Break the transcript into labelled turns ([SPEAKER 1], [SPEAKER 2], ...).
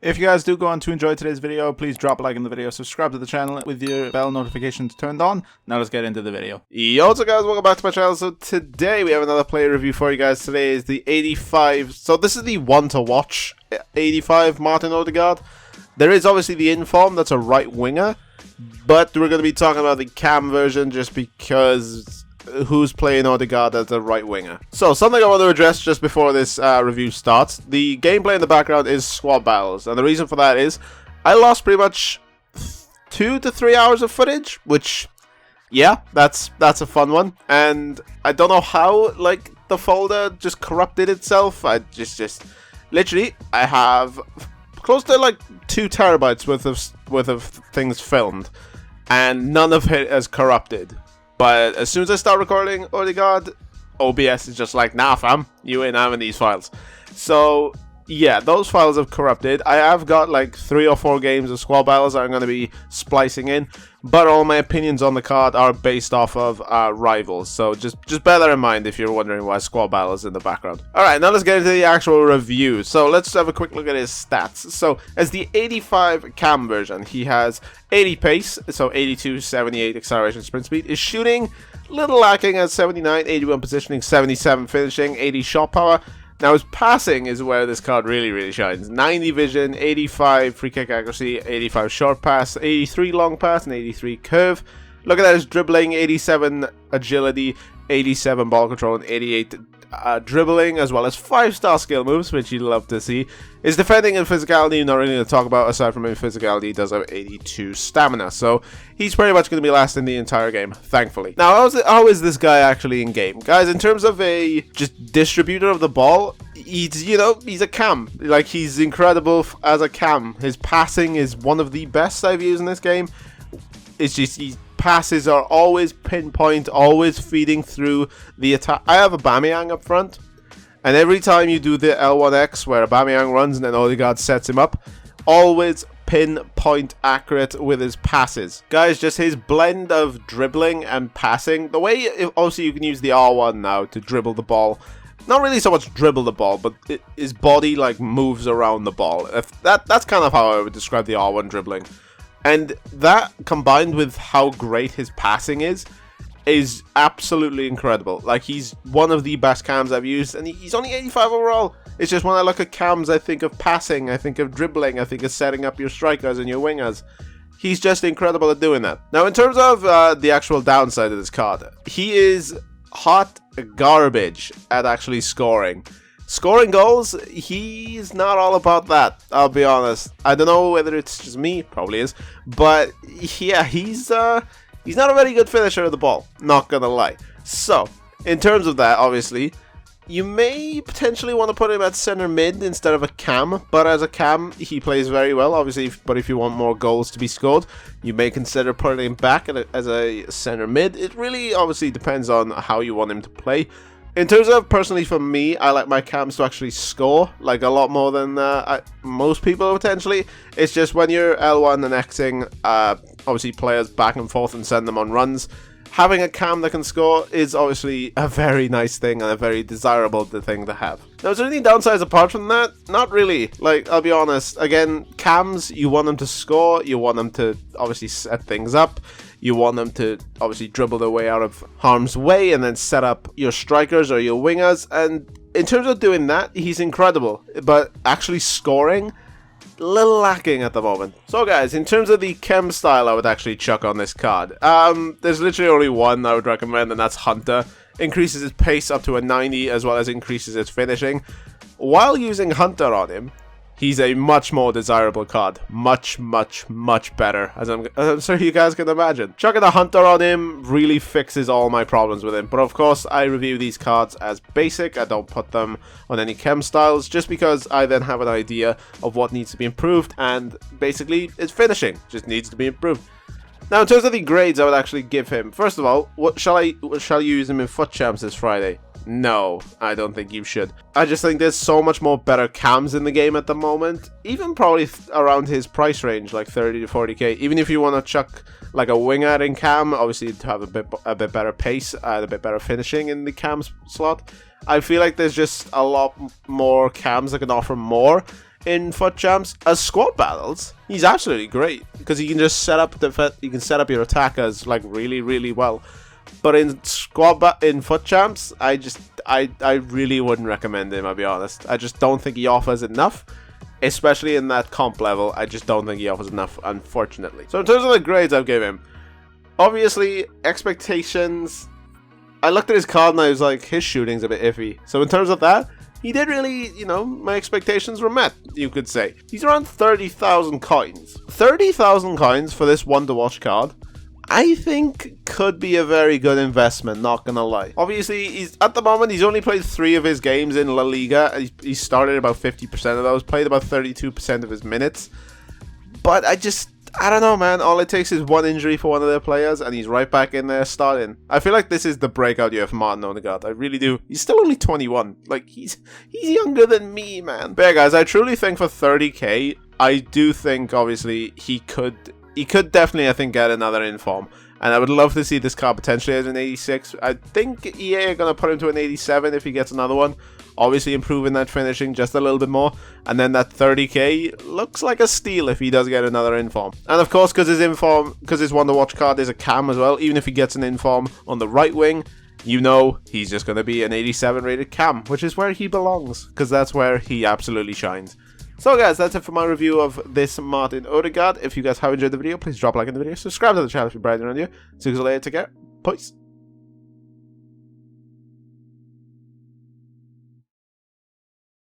[SPEAKER 1] If you guys do go on to enjoy today's video, please drop a like in the video, subscribe to the channel with your bell notifications turned on. Now let's get into the video. Yo, what's up guys, welcome back to my channel. So today we have another player review for you guys. Today is the 85, so this is the one to watch, 85 Martin Odegaard. There is obviously the inform, that's a right winger, but we're going to be talking about the cam version just because who's playing Odegaard as a right winger. So something I want to address just before this review starts. The gameplay in the background is squad battles, and the reason for that is I lost pretty much 2 to 3 hours of footage, which, yeah, that's a fun one. And I don't know how, like, the folder just corrupted itself. I just literally, I have close to like 2 terabytes worth of things filmed, and none of it has corrupted. But as soon as I start recording Odegaard, OBS is just like, nah fam, you ain't having these files. So yeah, those files have corrupted. I have got like 3 or 4 games of squad battles that I'm going to be splicing in, but all my opinions on the card are based off of rivals. So just bear that in mind if you're wondering why squad battle is in the background. Alright, now let's get into the actual review. So let's have a quick look at his stats. So as the 85 cam version, he has 80 pace, so 82, 78 acceleration sprint speed. His shooting, little lacking at 79, 81 positioning, 77 finishing, 80 shot power. Now his passing is where this card really shines. 90 vision, 85 free kick accuracy, 85 short pass, 83 long pass, and 83 curve. Look at that, his dribbling, 87 agility, 87 ball control, and 88 dribbling, as well as 5-star skill moves, which you'd love to see. His defending and physicality, not really to talk about. Aside from his physicality, he does have 82 stamina, so he's pretty much going to be lasting the entire game, thankfully. Now, how is this guy actually in game? Guys, in terms of a just distributor of the ball, he's, you know, he's a cam. Like, he's incredible as a cam. His passing is one of the best I've used in this game. It's just, his passes are always pinpoint, always feeding through the attack. I have Aubameyang up front, and every time you do the L1X where Aubameyang runs and then Odegaard sets him up, always pinpoint accurate with his passes. Guys, just his blend of dribbling and passing. The way, obviously you can use the R1 now to dribble the ball. Not really so much dribble the ball, but his body like moves around the ball. That's kind of how I would describe the R1 dribbling. And that, combined with how great his passing is absolutely incredible. Like, he's one of the best cams I've used, and he's only 85 overall. It's just when I look at cams, I think of passing, I think of dribbling, I think of setting up your strikers and your wingers. He's just incredible at doing that. Now, in terms of the actual downside of this card, he is hot garbage at actually scoring. Scoring goals, he's not all about that, I'll be honest. I don't know whether it's just me, probably is, but yeah, he's not a very good finisher of the ball, not gonna lie. So, in terms of that, obviously, you may potentially want to put him at center mid instead of a cam, but as a cam, he plays very well, obviously, but if you want more goals to be scored, you may consider putting him back as a center mid. It really obviously depends on how you want him to play. In terms of, personally for me, I like my cams to actually score, like a lot more than most people potentially. It's just when you're L1 and Xing, obviously players back and forth and send them on runs, having a cam that can score is obviously a very nice thing and a very desirable thing to have. Now, is there any downsides apart from that? Not really. Like, I'll be honest, again, cams, you want them to score, you want them to obviously set things up, you want them to obviously dribble their way out of harm's way and then set up your strikers or your wingers. And in terms of doing that, he's incredible. But actually scoring, a little lacking at the moment. So guys, in terms of the chem style I would actually chuck on this card, there's literally only one I would recommend, and that's Hunter. Increases his pace up to a 90 as well as increases his finishing. While using Hunter on him, he's a much more desirable card. Much better, as I'm sure you guys can imagine. Chucking a Hunter on him really fixes all my problems with him. But of course, I review these cards as basic. I don't put them on any chem styles, just because I then have an idea of what needs to be improved. And basically, his finishing just needs to be improved. Now, in terms of the grades I would actually give him, first of all, shall you use him in Foot Champs this Friday? No, I don't think you should. I just think there's so much more better cams in the game at the moment. Even probably around his price range, like 30 to 40k. Even if you want to chuck like a winger in cam, obviously to have a bit better pace and a bit better finishing in the cam slot. I feel like there's just a lot more cams that can offer more
[SPEAKER 2] in FUT Champs. As squad battles, he's absolutely great because he can just set up your attackers like really well. But in in FUT Champs, I really wouldn't recommend him. I'll be honest. I just don't think he offers enough. Especially in that comp level, I just don't think he offers enough, unfortunately. So in terms of the grades I've given him, obviously, expectations. I looked at his card and I was like, his shooting's a bit iffy. So in terms of that, he did really, you know, my expectations were met, you could say. He's around 30,000 coins. 30,000 coins for this one-to-watch card, I think could be a very good investment, not gonna lie. Obviously, at the moment, he's only played 3 of his games in La Liga. He started about 50% of those, played about 32% of his minutes. But I don't know, man. All it takes is one injury for one of their players, and he's right back in there starting. I feel like this is the breakout year for Martin Odegaard. I really do. He's still only 21. Like, he's younger than me, man. But yeah, guys, I truly think for 30k, I do think, obviously, he could definitely, I think, get another inform. And I would love to see this card potentially as an 86. I think EA are going to put him to an 87 if he gets another one. Obviously improving that finishing just a little bit more. And then that 30k looks like a steal if he does get another inform. And of course, because his one-to-watch card is a cam as well, even if he gets an inform on the right wing, you know he's just going to be an 87 rated cam, which is where he belongs, because that's where he absolutely shines. So guys, that's it for my review of this Martin Odegaard. If you guys have enjoyed the video, please drop a like in the video, subscribe to the channel if you're brand new around here. See you guys later, take care, peace.